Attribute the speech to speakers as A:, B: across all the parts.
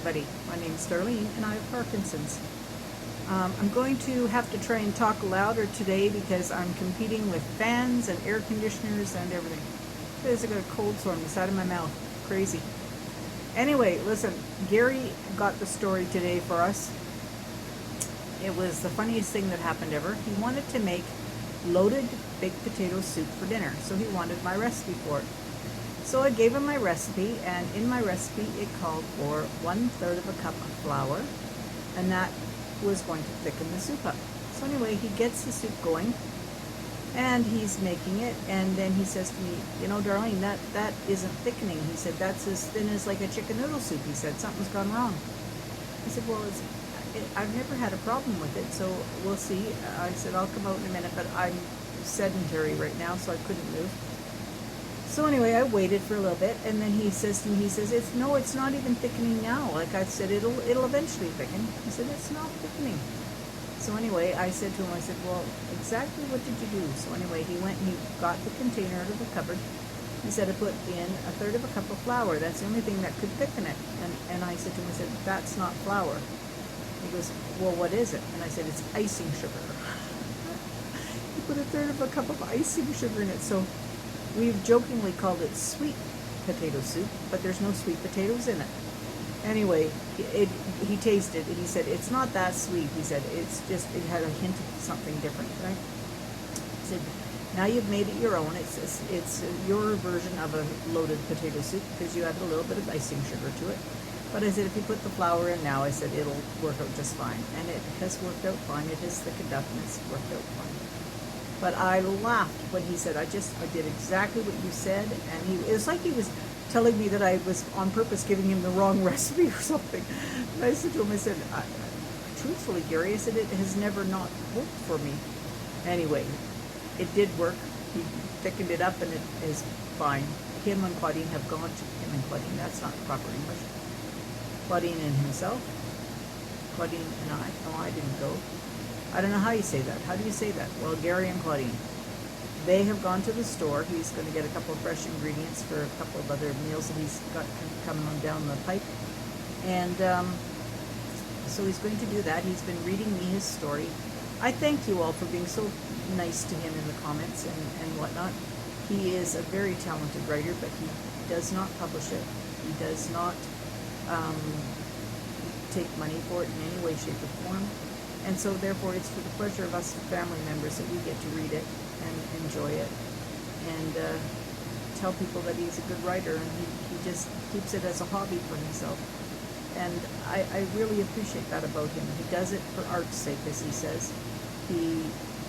A: everybody. My name is Darlene and I have Parkinson's. I'm going to have to try and talk louder today because I'm competing with fans and air conditioners and everything. Because I got a cold sore on the side of my mouth. Crazy. Anyway, listen, Gary got the story today for us. It was the funniest thing that happened ever. He wanted to make loaded baked potato soup for dinner, so he wanted my recipe for it. So I gave him my recipe, and in my recipe it called for 1/3 of a cup of flour, and that was going to thicken the soup up. So anyway, he gets the soup going, and he's making it, and then he says to me, you know, Darlene, that isn't thickening. He said, that's as thin as like a chicken noodle soup. He said, something's gone wrong. I said, well, I've never had a problem with it, so we'll see. I said, I'll come out in a minute, but I'm sedentary right now, so I couldn't move. So anyway, I waited for a little bit, and then he says to me, he says, it's not even thickening now. Like I said, it'll eventually thicken. He said, it's not thickening. So anyway, I said to him, I said, well, exactly what did you do? So anyway, he went and he got the container out of the cupboard. He said, I put in 1/3 of a cup of flour. That's the only thing that could thicken it. And I said to him, I said, that's not flour. He goes, well, what is it? And I said, it's icing sugar. He put 1/3 of a cup of icing sugar in it. So we've jokingly called it sweet potato soup, but there's no sweet potatoes in it. Anyway, he tasted it. He said, it's not that sweet. He said, it's just, it had a hint of something different, right? He said, now you've made it your own. It's your version of a loaded potato soup because you added a little bit of icing sugar to it. But I said, if you put the flour in now, I said, it'll work out just fine. And it has worked out fine. It has thickened up and it's worked out fine. But I laughed when he said, I did exactly what you said. And it was like he was telling me that I was on purpose giving him the wrong recipe or something. And I said to him, I said, truthfully, Gary, I said, it has never not worked for me. Anyway, it did work. He thickened it up and it is fine. Him and Claudine have gone to, him and Claudine, that's not proper English. Claudine and himself. Claudine and I. No, I didn't go. I don't know how you say that. How do you say that? Well, Gary and Claudine. They have gone to the store. He's going to get a couple of fresh ingredients for a couple of other meals that he's got coming on down the pipe. And so he's going to do that. He's been reading me his story. I thank you all for being so nice to him in the comments and whatnot. He is a very talented writer, but he does not publish it. He does not take money for it in any way, shape, or form. And so therefore it's for the pleasure of us family members that we get to read it and enjoy it and tell people that he's a good writer, and he just keeps it as a hobby for himself. And I really appreciate that about him. He does it for art's sake, as he says. He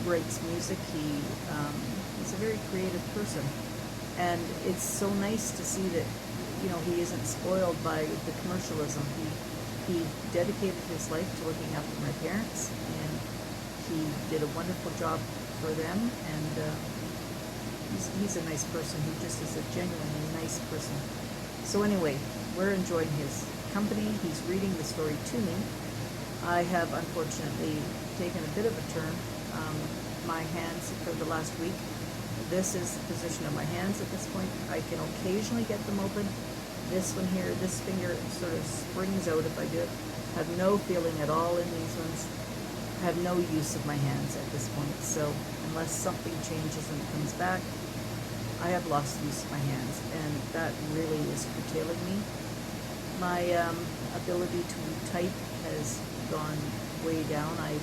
A: writes music. He's a very creative person. And it's so nice to see that, you know, he isn't spoiled by the commercialism. He dedicated his life to looking after my parents, and he did a wonderful job for them, and he's a nice person. He just is a genuinely nice person. So anyway, we're enjoying his company. He's reading the story to me. I have unfortunately taken a bit of a turn. My hands for the last week, this is the position of my hands at this point. I can occasionally get them open. This one here, this finger sort of springs out if I do it. I have no feeling at all in these ones. I have no use of my hands at this point. So unless something changes and it comes back, I have lost use of my hands. And that really is curtailing me. My ability to type has gone way down. I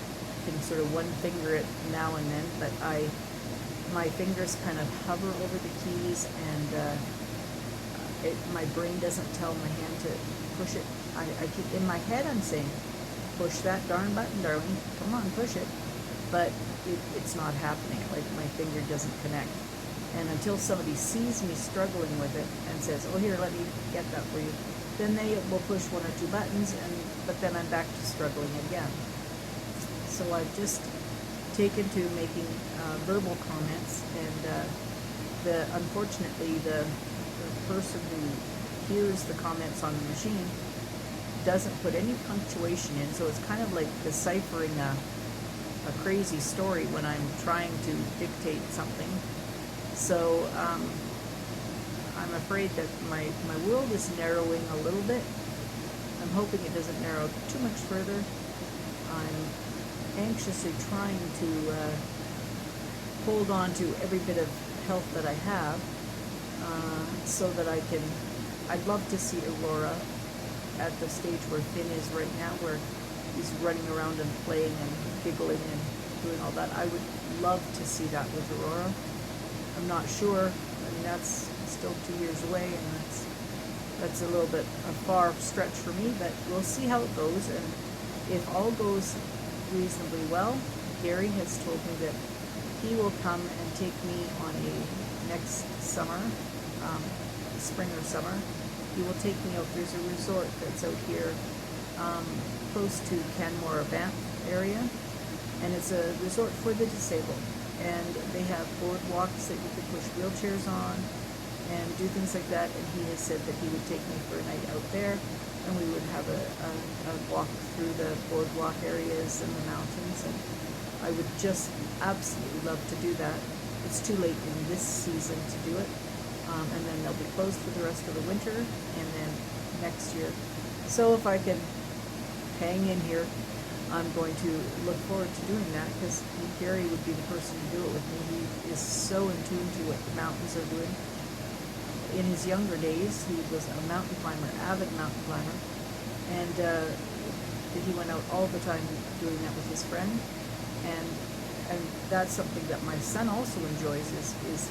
A: can sort of one finger it now and then, but my fingers kind of hover over the keys, and my brain doesn't tell my hand to push it. I keep in my head, I'm saying, push that darn button, darling. Come on, push it. But it's not happening. Like, my finger doesn't connect. And until somebody sees me struggling with it and says, oh, here, let me get that for you, then they will push 1 or 2 buttons, but then I'm back to struggling again. So I've just taken to making verbal comments, and unfortunately the person who hears the comments on the machine doesn't put any punctuation in, so it's kind of like deciphering a crazy story when I'm trying to dictate something. So I'm afraid that my world is narrowing a little bit, I'm hoping it doesn't narrow too much further. I'm anxiously trying to hold on to every bit of health that I have, so that I'd love to see Aurora at the stage where Finn is right now, where he's running around and playing and giggling and doing all that. I would love to see that with Aurora. I'm not sure. I mean, that's still 2 years away, and that's a little bit a far stretch for me, but we'll see how it goes. And if all goes reasonably well, Gary has told me that he will come and take me on a next summer, spring or summer. He will take me out. There's a resort that's out here close to Canmore Banff area, and it's a resort for the disabled. And they have boardwalks that you can push wheelchairs on and do things like that. And he has said that he would take me for a night out there, and we would have a walk through the boardwalk areas and the mountains. And I would just absolutely love to do that. It's too late in this season to do it, and then they'll be closed for the rest of the winter, and then next year. So if I can hang in here, I'm going to look forward to doing that, because Gary would be the person to do it with me. He is so in tune to what the mountains are doing. In his younger days, he was a mountain climber, avid mountain climber, and he went out all the time doing that with his friend. And that's something that my son also enjoys, is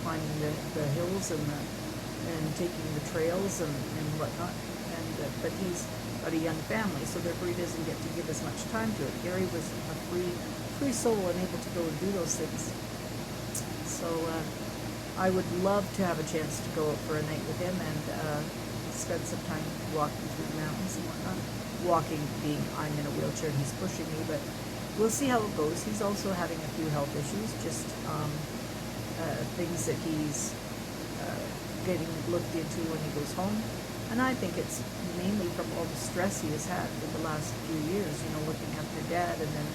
A: climbing the hills and taking the trails and whatnot. But he's got a young family, so therefore he doesn't get to give as much time to it. Gary was a free soul and able to go and do those things. So I would love to have a chance to go out for a night with him and spend some time walking through the mountains and whatnot. Walking being I'm in a wheelchair and he's pushing me, but we'll see how it goes. He's also having a few health issues, just things that he's getting looked into when he goes home. And I think it's mainly from all the stress he has had for the last few years, looking after Dad and then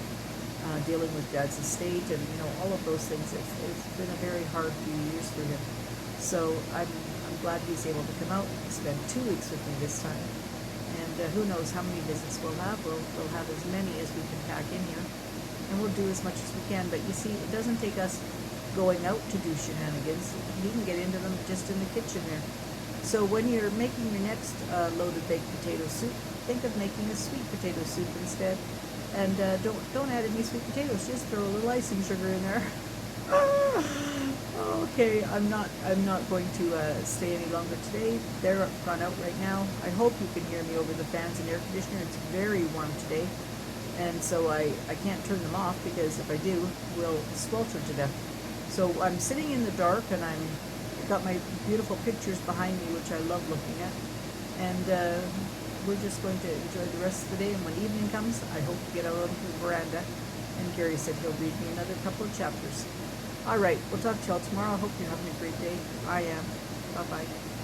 A: dealing with Dad's estate and, all of those things. It's been a very hard few years for him. So I'm glad he's able to come out and spend 2 weeks with me this time. And who knows how many visits we'll have. We'll have as many as we can pack in here. And we'll do as much as we can. But you see, it doesn't take us going out to do shenanigans. You can get into them just in the kitchen there. So when you're making your next loaded baked potato soup, think of making a sweet potato soup instead. And don't add any sweet potatoes. Just throw a little icing sugar in there. Okay, I'm not going to stay any longer today. They're gone out right now. I hope you can hear me over the fans and air conditioner. It's very warm today, and so I can't turn them off, because if I do, we'll swelter to death. So I'm sitting in the dark, and I've got my beautiful pictures behind me, which I love looking at, and we're just going to enjoy the rest of the day. And when evening comes, I hope to get out onto the veranda, and Gary said he'll read me another couple of chapters. All right, we'll talk to y'all tomorrow. I hope you're having a great day. I am. Bye-bye.